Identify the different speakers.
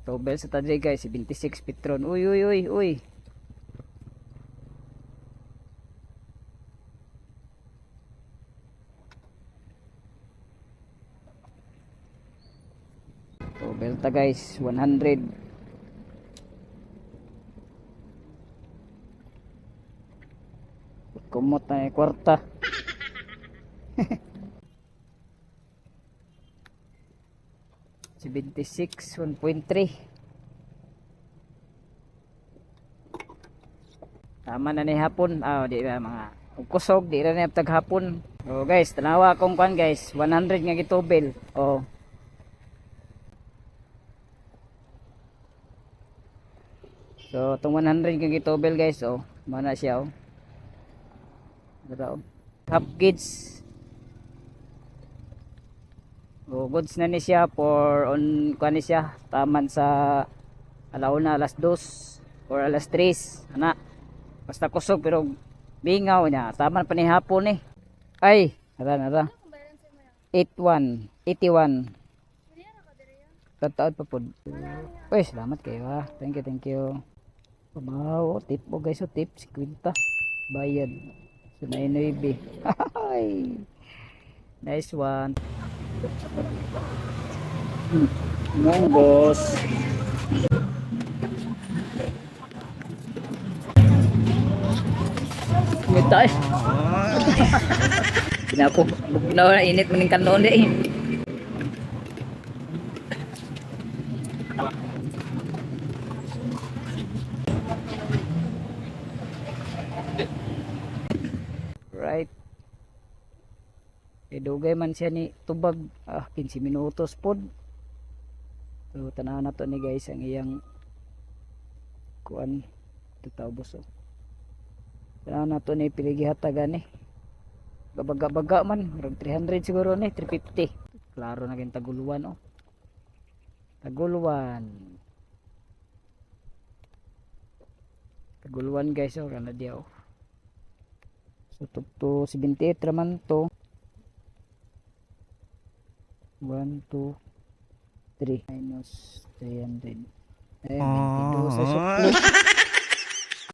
Speaker 1: Tobel sa tadre guys, 26 Petron. Uy, uy, uy, uy. Tobel ta guys, 100. Kumot na yung kwarta. Si 26, 1.3. Tama na ni hapon. Di ba mga kusog, di na ni taghapon. Oh guys, tanawa akong kwan guys, 100 nga gitobel. Oh. So, itong 100 nga gitobel guys, oh. Mana siya, oh. Dito, oh. Half kids. Oh, goods na ni siya for on kwan ni siya. Taman sa alauna, alas 2 or alas 3. Ana. Basta kusog pero bingaw niya. Taman pa ni hapon eh. Ay, nara. 81. 81. Tataod pa po. Uy, salamat kayo ha. Thank you. Pamahaw, tip mo guys, tip 50. Bayad. So, 9.9. Nice one. Monggos. Ngita eh. Pinako. Na init maning kanon eh. Right. Dugay man siya ni tubag 15 minutos pod. So tanaw na to ni guys ang iyang kuan tutawbos oh. Tanaw na to ni piligihatagan eh. Gabaga man, 300 siguro ni 350. Klaro na kin taguluan oh. Taguluan guys oh, kana dia oh. So to 78 raman to. 1, 2, 3 minus 300. 22 sa sukli.